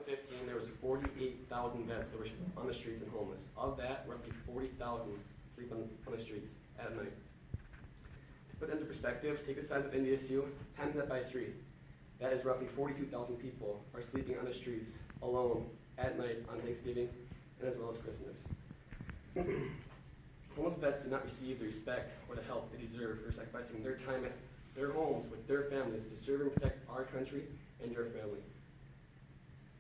2015, there was 48,000 vets that were on the streets and homeless. Of that, roughly 40,000 sleep on the streets at night. To put that into perspective, take the size of NDSU, times that by 3. That is roughly 42,000 people are sleeping on the streets alone at night on Thanksgiving and as well as Christmas. Homeless vets do not receive the respect or the help they deserve for sacrificing their time at their homes with their families to serve and protect our country and your family.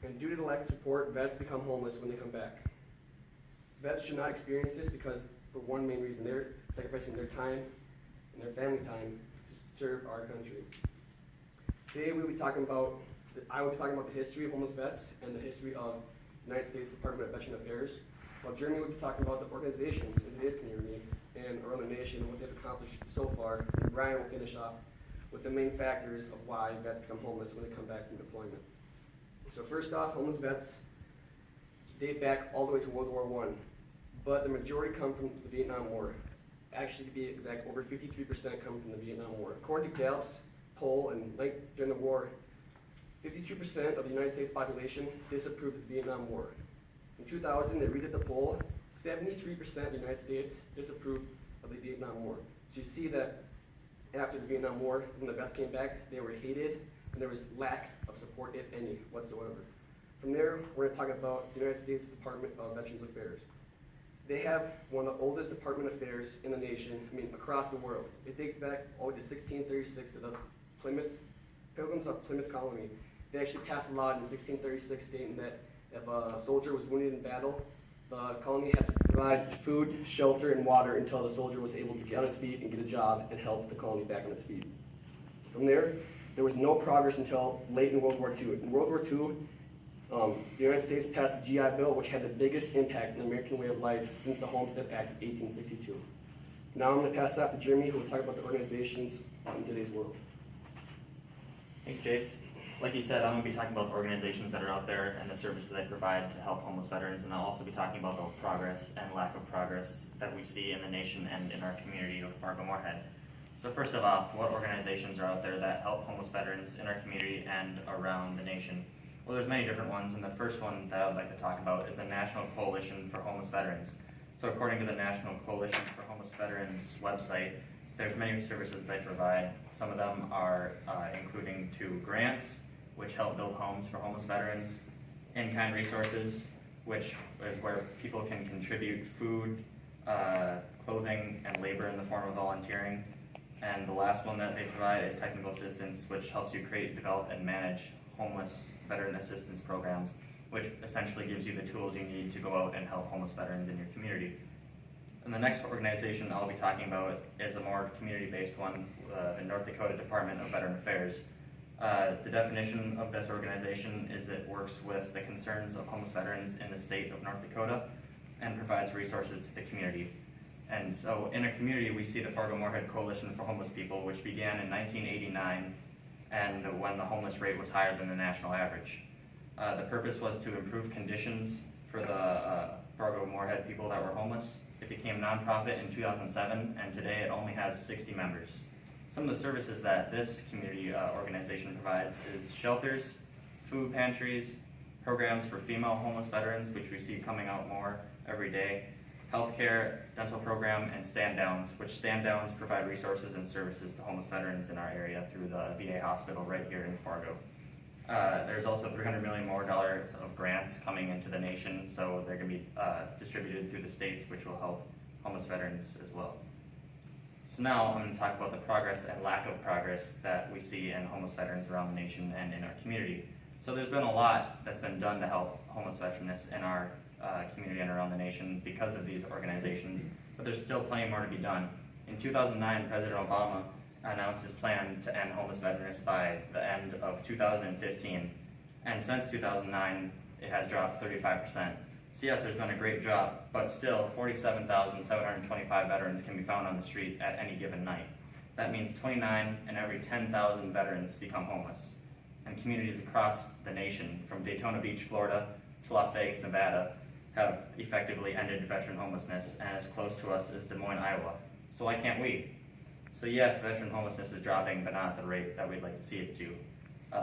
And due to the lack of support, vets become homeless when they come back. Vets should not experience this because, for one main reason, they're sacrificing their time and their family time to serve our country. Today I will be talking about the history of homeless vets and the history of the United States Department of Veteran Affairs, while Jeremy will be talking about the organizations in today's community and around the nation and what they've accomplished so far, and Brian will finish off with the main factors of why vets become homeless when they come back from deployment. So first off, homeless vets date back all the way to World War I, but the majority come from the Vietnam War. Actually, to be exact, over 53% come from the Vietnam War. According to Gallup's poll, and during the war, 52% of the United States population disapproved of the Vietnam War. In 2000, they redid the poll, 73% of the United States disapproved of the Vietnam War. So you see that after the Vietnam War, when the vets came back, they were hated, and there was lack of support, if any, whatsoever. From there, we're going to talk about the United States Department of Veterans Affairs. They have one of the oldest department affairs in the nation, across the world. It dates back all the way to 1636 to the Pilgrims of Plymouth Colony. They actually passed a law in 1636 stating that if a soldier was wounded in battle, the colony had to provide food, shelter, and water until the soldier was able to get on his feet and get a job and help the colony back on its feet. From there was no progress until late in World War II. In World War II, the United States passed the GI Bill, which had the biggest impact on the American way of life since the Homestead Act of 1862. Now I'm going to pass it off to Jeremy, who will talk about the organizations in today's world. Thanks, Jace. Like you said, I'm going to be talking about the organizations that are out there and the services they provide to help homeless veterans, and I'll also be talking about the progress and lack of progress that we see in the nation and in our community of Fargo-Moorhead. So first of all, what organizations are out there that help homeless veterans in our community and around the nation? Well, there's many different ones, and the first one that I would like to talk about is the National Coalition for Homeless Veterans. So according to the National Coalition for Homeless Veterans website, there's many services they provide. Some of them are including 2 grants, which help build homes for homeless veterans, in-kind resources, which is where people can contribute food, clothing, and labor in the form of volunteering. And the last one that they provide is technical assistance, which helps you create, develop, and manage homeless veteran assistance programs, which essentially gives you the tools you need to go out and help homeless veterans in your community. And the next organization I'll be talking about is a more community-based one, the North Dakota Department of Veteran Affairs. The definition of this organization is it works with the concerns of homeless veterans in the state of North Dakota and provides resources to the community. And so in a community, we see the Fargo-Moorhead Coalition for Homeless People, which began in 1989, and when the homeless rate was higher than the national average. The purpose was to improve conditions for the Fargo-Moorhead people that were homeless. It became nonprofit in 2007, and today it only has 60 members. Some of the services that this community organization provides is shelters, food pantries, programs for female homeless veterans, which we see coming out more every day, healthcare, dental program, and stand-downs, which stand-downs provide resources and services to homeless veterans in our area through the VA hospital right here in Fargo. There's also $300 million more of grants coming into the nation, so they're going to be distributed through the states, which will help homeless veterans as well. So now I'm going to talk about the progress and lack of progress that we see in homeless veterans around the nation and in our community. So there's been a lot that's been done to help homeless veterans in our community and around the nation because of these organizations, but there's still plenty more to be done. In 2009, President Obama announced his plan to end homeless veterans by the end of 2015, and since 2009, it has dropped 35%. So yes, there's been a great drop, but still 47,725 veterans can be found on the street at any given night. That means 29 in every 10,000 veterans become homeless. And communities across the nation, from Daytona Beach, Florida, to Las Vegas, Nevada, have effectively ended veteran homelessness, and as close to us as Des Moines, Iowa. So why can't we? So yes, veteran homelessness is dropping, but not at the rate that we'd like to see it do.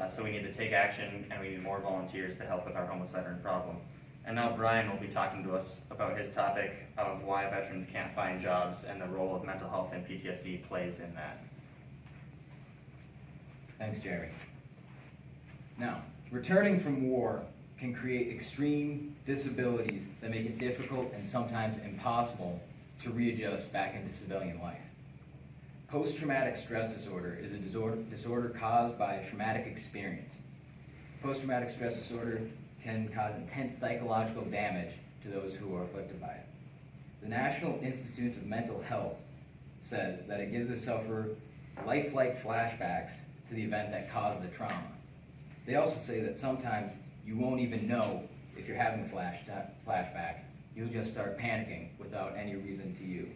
So we need to take action, and we need more volunteers to help with our homeless veteran problem. And now Brian will be talking to us about his topic of why veterans can't find jobs and the role of mental health and PTSD plays in that. Thanks, Jeremy. Now, returning from war can create extreme disabilities that make it difficult and sometimes impossible to readjust back into civilian life. Post-traumatic stress disorder is a disorder caused by a traumatic experience. Post-traumatic stress disorder can cause intense psychological damage to those who are afflicted by it. The National Institute of Mental Health says that it gives the sufferer lifelike flashbacks to the event that caused the trauma. They also say that sometimes you won't even know if you're having a flashback. You'll just start panicking without any reason to you.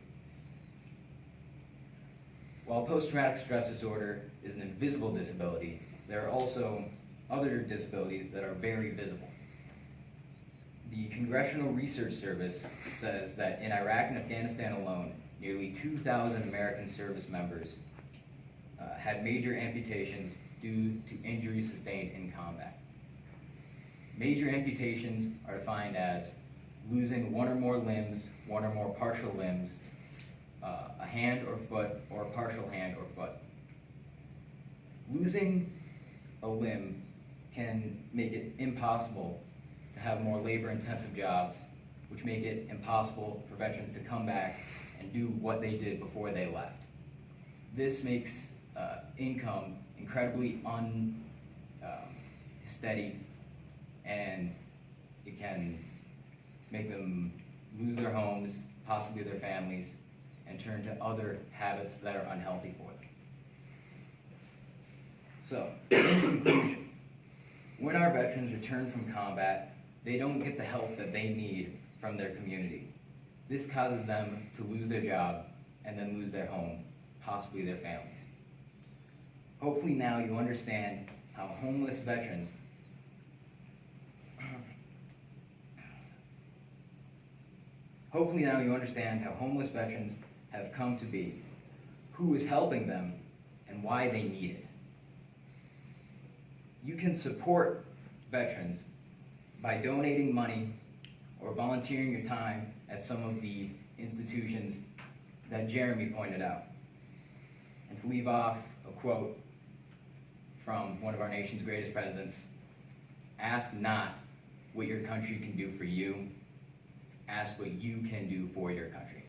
While post-traumatic stress disorder is an invisible disability, there are also other disabilities that are very visible. The Congressional Research Service says that in Iraq and Afghanistan alone, nearly 2,000 American service members had major amputations due to injuries sustained in combat. Major amputations are defined as losing one or more limbs, one or more partial limbs, a hand or foot, or a partial hand or foot. Losing a limb can make it impossible to have more labor-intensive jobs, which make it impossible for veterans to come back and do what they did before they left. This makes income incredibly unsteady, and it can make them lose their homes, possibly their families, and turn to other habits that are unhealthy for them. So, in conclusion, when our veterans return from combat, they don't get the help that they need from their community. This causes them to lose their job and then lose their home, possibly their families. Hopefully now you understand how homeless veterans have come to be, who is helping them, and why they need it. You can support veterans by donating money or volunteering your time at some of the institutions that Jeremy pointed out. And to leave off a quote from one of our nation's greatest presidents, ask not what your country can do for you, ask what you can do for your country.